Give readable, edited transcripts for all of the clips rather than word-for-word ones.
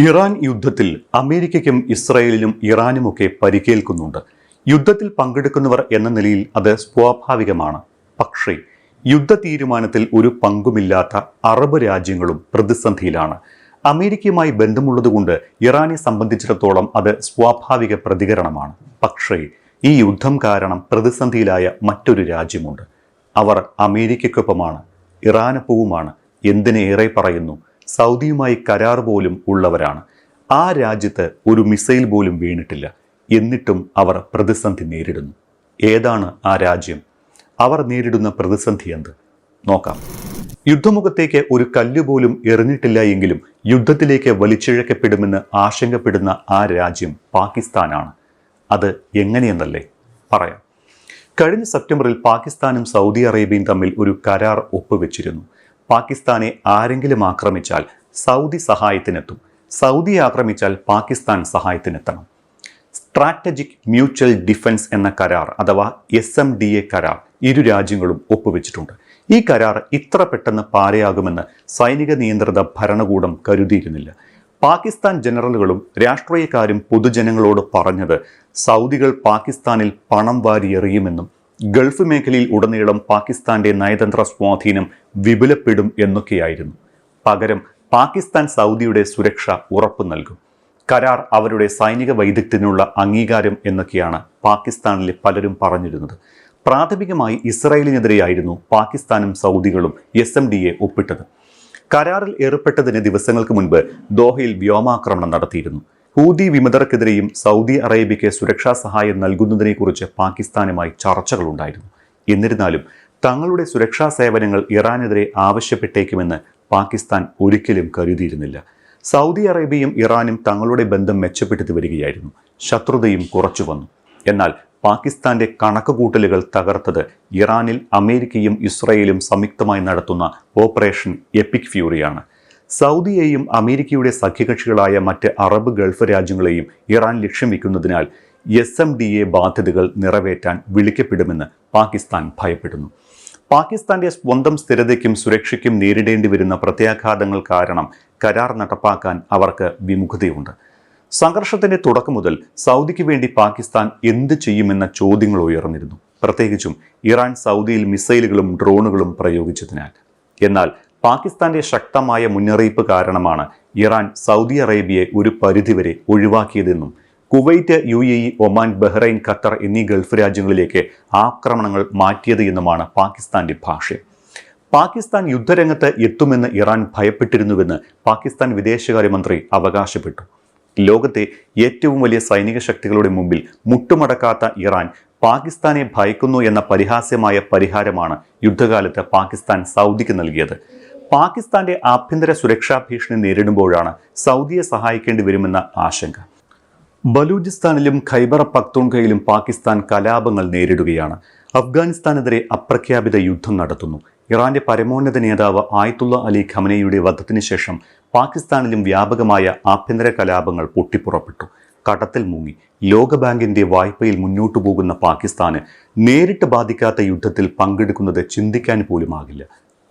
Iran യുദ്ധത്തിൽ അമേരിക്കയ്ക്കും ഇസ്രായേലിനും ഇറാനുമൊക്കെ പരിക്കേൽക്കുന്നുണ്ട്. യുദ്ധത്തിൽ പങ്കെടുക്കുന്നവർ എന്ന നിലയിൽ അത് സ്വാഭാവികമാണ്. പക്ഷേ യുദ്ധ തീരുമാനത്തിൽ ഒരു പങ്കുമില്ലാത്ത അറബ് രാജ്യങ്ങളും പ്രതിസന്ധിയിലാണ്. അമേരിക്കയുമായി ബന്ധമുള്ളതുകൊണ്ട് ഇറാനെ സംബന്ധിച്ചിടത്തോളം അത് സ്വാഭാവിക പ്രതികരണമാണ്. പക്ഷേ ഈ യുദ്ധം കാരണം പ്രതിസന്ധിയിലായ മറ്റൊരു രാജ്യമുണ്ട്. അവർ അമേരിക്കയ്ക്കൊപ്പമാണ്, ഇറാനൊപ്പവുമാണ്. എന്തിനേറെ പറയുന്നു, സൗദിയുമായി കരാർ പോലും ഉള്ളവരാണ്. ആ രാജ്യത്ത് ഒരു മിസൈൽ പോലും വീണിട്ടില്ല. എന്നിട്ടും അവർ പ്രതിസന്ധി നേരിടുന്നു. ഏതാണ് ആ രാജ്യം? അവർ നേരിടുന്ന പ്രതിസന്ധി എന്ത്? നോക്കാം. യുദ്ധമുഖത്തേക്ക് ഒരു കല്ലുപോലും എറിഞ്ഞിട്ടില്ല എങ്കിലും യുദ്ധത്തിലേക്ക് വലിച്ചിഴക്കപ്പെടുമെന്ന് ആശങ്കപ്പെടുന്ന ആ രാജ്യം പാകിസ്ഥാനാണ്. അത് എങ്ങനെയെന്നല്ലേ പറയാം. കഴിഞ്ഞ സെപ്റ്റംബറിൽ പാകിസ്ഥാനും സൗദി അറേബ്യയും തമ്മിൽ ഒരു കരാർ ഒപ്പുവെച്ചിരുന്നു. പാകിസ്ഥാനെ ആരെങ്കിലും ആക്രമിച്ചാൽ സൗദി സഹായത്തിനെത്തും, സൗദിയെ ആക്രമിച്ചാൽ പാകിസ്ഥാൻ സഹായത്തിനെത്തണം. സ്ട്രാറ്റജിക് മ്യൂച്വൽ ഡിഫൻസ് എന്ന കരാർ അഥവാ SMDA കരാർ ഇരു രാജ്യങ്ങളും ഒപ്പുവെച്ചിട്ടുണ്ട്. ഈ കരാർ ഇത്ര പെട്ടെന്ന് പാരയാകുമെന്ന് സൈനിക നിയന്ത്രിത ഭരണകൂടം കരുതിയിരുന്നില്ല. പാകിസ്ഥാൻ ജനറലുകളും രാഷ്ട്രീയക്കാരും പൊതുജനങ്ങളോട് പറഞ്ഞത് സൗദികൾ പാകിസ്ഥാനിൽ പണം വാരിയെറിയുമെന്നും ഗൾഫ് മേഖലയിൽ ഉടനീളം പാകിസ്ഥാന്റെ നയതന്ത്ര സ്വാധീനം വിപുലപ്പെടും എന്നൊക്കെയായിരുന്നു. പകരം പാകിസ്ഥാൻ സൗദിയുടെ സുരക്ഷ ഉറപ്പു നൽകും. കരാർ അവരുടെ സൈനിക വൈദഗ്ധ്യത്തിനുള്ള അംഗീകാരം എന്നൊക്കെയാണ് പാകിസ്ഥാനിലെ പലരും പറഞ്ഞിരുന്നത്. പ്രാഥമികമായി ഇസ്രായേലിനെതിരെയായിരുന്നു പാകിസ്ഥാനും സൗദികളും SMDA ഒപ്പിട്ടത്. കരാറിൽ ഏർപ്പെട്ടതിന് ദിവസങ്ങൾക്ക് മുൻപ് ദോഹയിൽ വ്യോമാക്രമണം നടത്തിയിരുന്നു. ഹൂതി വിമതർക്കെതിരെയും സൗദി അറേബ്യയ്ക്ക് സുരക്ഷാ സഹായം നൽകുന്നതിനെക്കുറിച്ച് പാകിസ്ഥാനുമായി ചർച്ചകളുണ്ടായിരുന്നു. എന്നിരുന്നാലും തങ്ങളുടെ സുരക്ഷാ സേവനങ്ങൾ ഇറാനെതിരെ ആവശ്യപ്പെട്ടേക്കുമെന്ന് പാകിസ്ഥാൻ ഒരിക്കലും കരുതിയിരുന്നില്ല. സൗദി അറേബ്യയും ഇറാനും തങ്ങളുടെ ബന്ധം മെച്ചപ്പെടുത്തി വരികയായിരുന്നു. ശത്രുതയും കുറച്ചു വന്നു. എന്നാൽ പാകിസ്ഥാന്റെ കണക്കുകൂട്ടലുകൾ തകർത്തത് ഇറാനിൽ അമേരിക്കയും ഇസ്രായേലും സംയുക്തമായി നടത്തുന്ന ഓപ്പറേഷൻ എപ്പിക് ഫ്യൂറിയാണ്. സൗദിയെയും അമേരിക്കയുടെ സഖ്യകക്ഷികളായ മറ്റ് അറബ് ഗൾഫ് രാജ്യങ്ങളെയും ഇറാൻ ലക്ഷ്യം വെക്കുന്നതിനാൽ SMDA ബാധ്യതകൾ നിറവേറ്റാൻ വിളിക്കപ്പെടുമെന്ന് പാകിസ്ഥാൻ ഭയപ്പെടുന്നു. പാകിസ്ഥാന്റെ സ്വന്തം സ്ഥിരതയ്ക്കും സുരക്ഷയ്ക്കും നേരിടേണ്ടി വരുന്ന പ്രത്യാഘാതങ്ങൾ കാരണം കരാർ നടപ്പാക്കാൻ അവർക്ക് വിമുഖതയുണ്ട്. സംഘർഷത്തിന്റെ തുടക്കം മുതൽ സൗദിക്ക് വേണ്ടി പാകിസ്ഥാൻ എന്ത് ചെയ്യുമെന്ന ചോദ്യങ്ങൾ ഉയർന്നിരുന്നു, പ്രത്യേകിച്ചും ഇറാൻ സൗദിയിൽ മിസൈലുകളും ഡ്രോണുകളും പ്രയോഗിച്ചതിനാൽ. എന്നാൽ പാകിസ്ഥാന്റെ ശക്തമായ മുന്നറിയിപ്പ് കാരണമാണ് ഇറാൻ സൗദി അറേബ്യയെ ഒരു പരിധിവരെ ഒഴിവാക്കിയതെന്നും Kuwait, UAE, Oman, Bahrain, Qatar എന്നീ ഗൾഫ് രാജ്യങ്ങളിലേക്ക് ആക്രമണങ്ങൾ മാറ്റിയത് എന്നുമാണ് പാകിസ്ഥാന്റെ ഭാഷ്യം. പാകിസ്ഥാൻ യുദ്ധരംഗത്ത് എത്തുമെന്ന് ഇറാൻ ഭയപ്പെട്ടിരുന്നുവെന്ന് പാകിസ്ഥാൻ വിദേശകാര്യമന്ത്രി അവകാശപ്പെട്ടു. ലോകത്തെ ഏറ്റവും വലിയ സൈനിക ശക്തികളുടെ മുമ്പിൽ മുട്ടുമടക്കാത്ത ഇറാൻ പാകിസ്ഥാനെ ഭയക്കുന്നു എന്ന പരിഹാസ്യമായ പരിഹാരമാണ് യുദ്ധകാലത്ത് പാകിസ്ഥാൻ സൗദിക്ക് നൽകിയത്. പാകിസ്ഥാന്റെ ആഭ്യന്തര സുരക്ഷാ ഭീഷണി നേരിടുമ്പോഴാണ് സൗദിയെ സഹായിക്കേണ്ടി വരുമെന്ന ആശങ്ക. ബലൂചിസ്ഥാനിലും ഖൈബർ പക്തൂൺഖയിലും പാകിസ്ഥാൻ കലാപങ്ങൾ നേരിടുകയാണ്. അഫ്ഗാനിസ്ഥാനെതിരെ അപ്രഖ്യാപിത യുദ്ധം നടത്തുന്നു. ഇറാന്റെ പരമോന്നത നേതാവ് ആയത്തുള്ള അലി ഖമനയുടെ വധത്തിന് ശേഷം പാകിസ്ഥാനിലും വ്യാപകമായ ആഭ്യന്തര കലാപങ്ങൾ പൊട്ടിപ്പുറപ്പെട്ടു. കടത്തിൽ മുങ്ങി ലോകബാങ്കിന്റെ വായ്പയിൽ മുന്നോട്ടു പോകുന്ന പാകിസ്ഥാന് നേരിട്ട് ബാധിക്കാത്ത യുദ്ധത്തിൽ പങ്കെടുക്കുന്നത് ചിന്തിക്കാൻ പോലുമാകില്ല.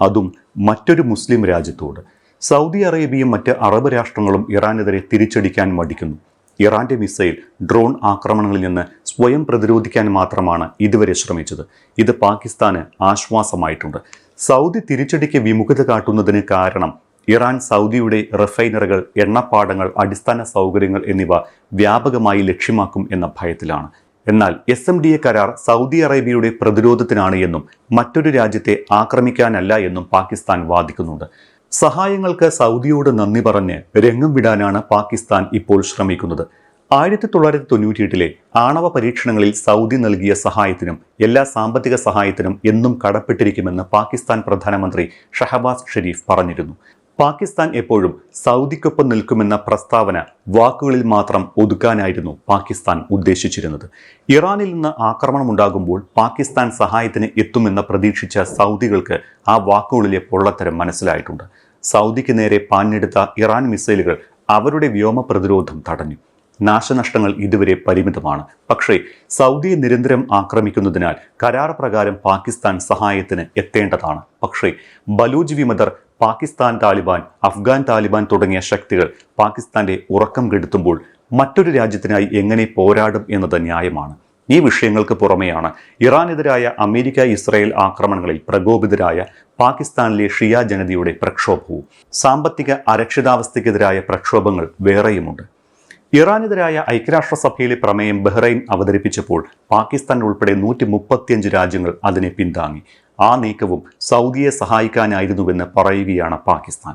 അതും മറ്റൊരു മുസ്ലിം രാജ്യത്തോട്. സൗദി അറേബ്യയും മറ്റ് അറബ് രാഷ്ട്രങ്ങളും ഇറാനെതിരെ തിരിച്ചടിക്കാൻ മടിക്കുന്നു. ഇറാന്റെ മിസൈൽ, ഡ്രോൺ ആക്രമണങ്ങളിൽ നിന്ന് സ്വയം പ്രതിരോധിക്കാൻ മാത്രമാണ് ഇതുവരെ ശ്രമിച്ചത്. ഇത് പാകിസ്ഥാന് ആശ്വാസമായിട്ടുണ്ട്. സൗദി തിരിച്ചടിക്ക് വിമുഖത കാട്ടുന്നതിന് കാരണം ഇറാൻ സൗദിയുടെ റിഫൈനറികൾ, എണ്ണപ്പാടങ്ങൾ, അടിസ്ഥാന സൗകര്യങ്ങൾ എന്നിവ വ്യാപകമായി ലക്ഷ്യമാക്കും എന്ന ഭയത്തിലാണ്. എന്നാൽ SMDA കരാർ സൗദി അറേബ്യയുടെ പ്രതിരോധത്തിനാണ് എന്നും മറ്റൊരു രാജ്യത്തെ ആക്രമിക്കാനല്ല എന്നും പാകിസ്ഥാൻ വാദിക്കുന്നുണ്ട്. സഹായങ്ങൾക്ക് സൗദിയോട് നന്ദി പറഞ്ഞ് രംഗം വിടാനാണ് പാകിസ്ഥാൻ ഇപ്പോൾ ശ്രമിക്കുന്നത്. 1998 ആണവ പരീക്ഷണങ്ങളിൽ സൗദി നൽകിയ സഹായത്തിനും എല്ലാ സാമ്പത്തിക സഹായത്തിനും എന്നും കടപ്പെട്ടിരിക്കുമെന്ന് പാകിസ്ഥാൻ പ്രധാനമന്ത്രി ഷഹബാസ് ഷെരീഫ് പറഞ്ഞിരുന്നു. പാകിസ്ഥാൻ എപ്പോഴും സൗദിക്കൊപ്പം നിൽക്കുമെന്ന പ്രസ്താവന വാക്കുകളിൽ മാത്രം ഒതുക്കാനായിരുന്നു പാകിസ്ഥാൻ ഉദ്ദേശിച്ചിരുന്നത്. ഇറാനിൽ നിന്ന് ആക്രമണമുണ്ടാകുമ്പോൾ പാകിസ്ഥാൻ സഹായത്തിന് എത്തുമെന്ന് പ്രതീക്ഷിച്ച സൗദികൾക്ക് ആ വാക്കുകളിലെ പൊള്ളത്തരം മനസ്സിലായിട്ടുണ്ട്. സൗദിക്ക് നേരെ പാഞ്ഞെടുത്ത ഇറാൻ മിസൈലുകൾ അവരുടെ വ്യോമ പ്രതിരോധം തടഞ്ഞു. നാശനഷ്ടങ്ങൾ ഇതുവരെ പരിമിതമാണ്. പക്ഷേ സൗദിയെ നിരന്തരം ആക്രമിക്കുന്നതിനാൽ കരാർ പ്രകാരം പാകിസ്ഥാൻ സഹായത്തിന് എത്തേണ്ടതാണ്. പക്ഷേ ബലൂജ് വിമതർ പാകിസ്ഥാൻ താലിബാൻ, അഫ്ഗാൻ താലിബാൻ തുടങ്ങിയ ശക്തികൾ പാകിസ്ഥാന്റെ ഉറക്കം കെടുത്തുമ്പോൾ മറ്റൊരു രാജ്യത്തിനായി എങ്ങനെ പോരാടും എന്നത് ന്യായമാണ്. ഈ വിഷയങ്ങൾക്ക് പുറമെയാണ് ഇറാനെതിരായ അമേരിക്ക ഇസ്രായേൽ ആക്രമണങ്ങളിൽ പ്രകോപിതരായ പാകിസ്ഥാനിലെ ഷിയ ജനതയുടെ പ്രക്ഷോഭവും. സാമ്പത്തിക അരക്ഷിതാവസ്ഥയ്ക്കെതിരായ പ്രക്ഷോഭങ്ങൾ വേറെയുമുണ്ട്. ഇറാനെതിരായ ഐക്യരാഷ്ട്രസഭയിലെ പ്രമേയം ബഹ്റൈൻ അവതരിപ്പിച്ചപ്പോൾ പാകിസ്ഥാൻ ഉൾപ്പെടെ 135 രാജ്യങ്ങൾ അതിനെ പിന്താങ്ങി. ആ നീക്കവും സൗദിയെ സഹായിക്കാനായിരുന്നുവെന്ന് പറയുകയാണ് പാകിസ്ഥാൻ.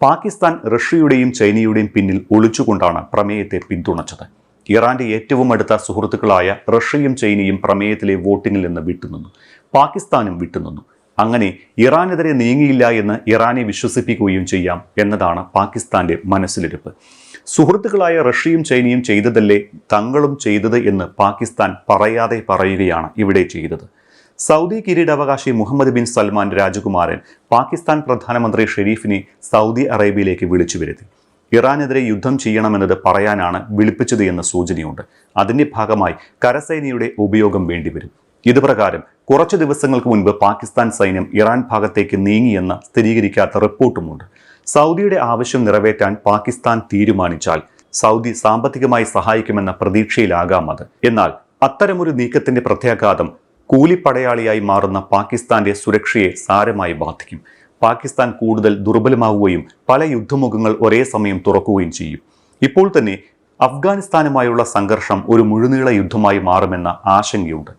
പാകിസ്ഥാൻ റഷ്യയുടെയും ചൈനയുടെയും പിന്നിൽ ഒളിച്ചുകൊണ്ടാണ് പ്രമേയത്തെ പിന്തുണച്ചത്. ഇറാന്റെ ഏറ്റവും അടുത്ത സുഹൃത്തുക്കളായ റഷ്യയും ചൈനയും പ്രമേയത്തിലെ വോട്ടിങ്ങിൽ നിന്ന് വിട്ടുനിന്നു. പാകിസ്ഥാനും വിട്ടുനിന്നു. അങ്ങനെ ഇറാനെതിരെ നീങ്ങിയില്ല എന്ന് ഇറാനെ വിശ്വസിപ്പിക്കുകയും ചെയ്യാം എന്നതാണ് പാകിസ്ഥാന്റെ മനസ്സിലിരിപ്പ്. സുഹൃത്തുക്കളായ റഷ്യയും ചൈനയും ചെയ്തതല്ലേ തങ്ങളും ചെയ്തത് എന്ന് പാകിസ്ഥാൻ പറയാതെ പറയുകയാണ് ഇവിടെ ചെയ്തത്. സൗദി കിരീടാവകാശി മുഹമ്മദ് ബിൻ സൽമാൻ രാജകുമാരൻ പാകിസ്ഥാൻ പ്രധാനമന്ത്രി ഷെരീഫിനെ സൗദി അറേബ്യയിലേക്ക് വിളിച്ചു വരുത്തി. ഇറാനെതിരെ യുദ്ധം ചെയ്യണമെന്നത് പറയാനാണ് വിളിപ്പിച്ചത് എന്ന സൂചനയുണ്ട്. അതിന്റെ ഭാഗമായി കരസേനയുടെ ഉപയോഗം വേണ്ടിവരും. ഇതുപ്രകാരം കുറച്ചു ദിവസങ്ങൾക്ക് മുൻപ് പാകിസ്ഥാൻ സൈന്യം ഇറാൻ ഭാഗത്തേക്ക് നീങ്ങിയെന്ന് സ്ഥിരീകരിക്കാത്ത റിപ്പോർട്ടുമുണ്ട്. സൗദിയുടെ ആവശ്യം നിറവേറ്റാൻ പാകിസ്ഥാൻ തീരുമാനിച്ചാൽ സൗദി സാമ്പത്തികമായി സഹായിക്കുമെന്ന പ്രതീക്ഷയിലാകാം അത്. എന്നാൽ അത്തരമൊരു നീക്കത്തിന്റെ പ്രത്യാഘാതം കൂലിപ്പടയാളിയായി മാറുന്ന പാകിസ്ഥാന്റെ സുരക്ഷയെ സാരമായി ബാധിക്കും. പാകിസ്ഥാൻ കൂടുതൽ ദുർബലമാവുകയും പല യുദ്ധമുഖങ്ങൾ ഒരേ സമയം തുറക്കുകയും ചെയ്യും. ഇപ്പോൾ തന്നെ അഫ്ഗാനിസ്ഥാനുമായുള്ള സംഘർഷം ഒരു മുഴുനീള യുദ്ധമായി മാറുമെന്ന ആശങ്കയുണ്ട്.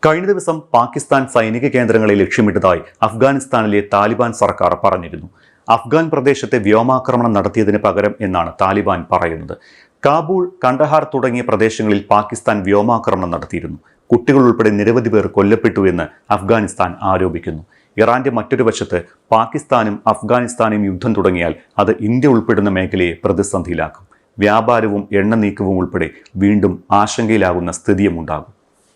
കഴിഞ്ഞ ദിവസം പാകിസ്ഥാൻ സൈനിക കേന്ദ്രങ്ങളെ ലക്ഷ്യമിട്ടതായി അഫ്ഗാനിസ്ഥാനിലെ താലിബാൻ സർക്കാർ പറഞ്ഞിരുന്നു. അഫ്ഗാൻ പ്രദേശത്തെ വ്യോമാക്രമണം നടത്തിയതിന് പകരം എന്നാണ് താലിബാൻ പറയുന്നത്. കാബൂൾ, കണ്ടഹാർ തുടങ്ങിയ പ്രദേശങ്ങളിൽ പാകിസ്ഥാൻ വ്യോമാക്രമണം നടത്തിയിരുന്നു. കുട്ടികൾ ഉൾപ്പെടെ നിരവധി പേർ കൊല്ലപ്പെട്ടു എന്ന് അഫ്ഗാനിസ്ഥാൻ ആരോപിക്കുന്നു. ഇറാന്റെ മറ്റൊരു വശത്ത് പാകിസ്ഥാനും അഫ്ഗാനിസ്ഥാനും യുദ്ധം തുടങ്ങിയാൽ അത് ഇന്ത്യ ഉൾപ്പെടുന്ന മേഖലയെ പ്രതിസന്ധിയിലാക്കും. വ്യാപാരവും എണ്ണ നീക്കവും ഉൾപ്പെടെ വീണ്ടും ആശങ്കയിലാകുന്ന സ്ഥിതിയും ഉണ്ടാകും.